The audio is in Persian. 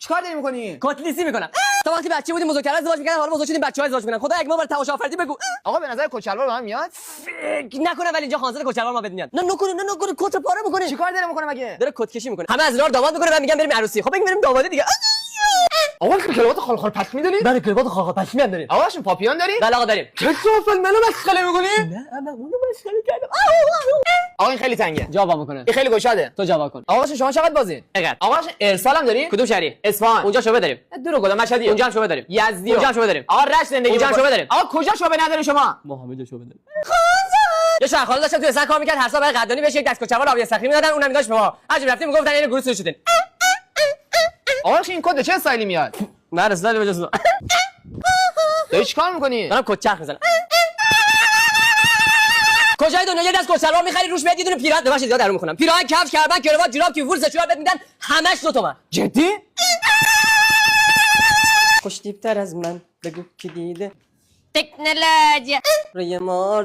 چیکار داری میکنی؟ کاتلیسی میکنم. تا وقتی بچه بودیم بزرگترا ازدواج میکردن، حالا بزرگ شدیم بچه‌ها ازدواج میکنن. خدا یک ما بر تماشا آفریدی بگو. آقا به نظر کچلوار به من میاد؟ فکر نکنم ولی اینجا خانزاده کچلوار ما بد میاد. نه نکنه کت پاره میکنه. چیکار داره میکنه مگه؟ داره کت کشی میکنه. همه از راه داماد میکنه و میگن بریم عروسی. خب بگیم بریم دامادی دیگه. آقا کلمات خال پشمی داری؟ برای کلمات خاخا پشمی هم داریم. آقا شون پاپیون داری؟ بله آقا داریم. کسافت منو مسخره میکنی؟ نه من اونو مسخره کردم. آقا این خیلی تنگه. جواب میکنه. این خیلی گشاده. تو جواب کن. آقا شما چقدر بازین؟ اقد. آقا ارسال هم داری؟ کدوم شهری؟ اصفهان. اونجا شعبه داریم. دور کدوم مشهدی؟ اونجا هم شعبه داریم. یزدی. اونجا هم شعبه داریم. آقا رشت زندگی اونجا هم می‌کنی. شعبه داریم. آقا کجا شعبه نداری شما؟ ما همه جا شعبه داریم. یه شهر خاله داشتم تو اصفهان کار میکرد، هر سال برای قدردانی بهش یک دست کچلوار آبی استخری میدادن، اونم میداشت به ما. عجب رفتیم میگفتن این گروه شدین. آقا این کد چه استایلی میاد؟ من اصلا بجاست داری چیکار میکنی؟ دارم کچخ میزنم. کجای دنیا یه دست کچلوار میخری روش میاد یه دونه پیراهن ببخشید یاد درو میکنم. پیراهن کفش کربن کراوات جوراب کیفور سچوار بهت میدن همش 2 تومن. جدی؟ خوشتیب‌تر از من بگو کی دیده تکنولوژی روی مار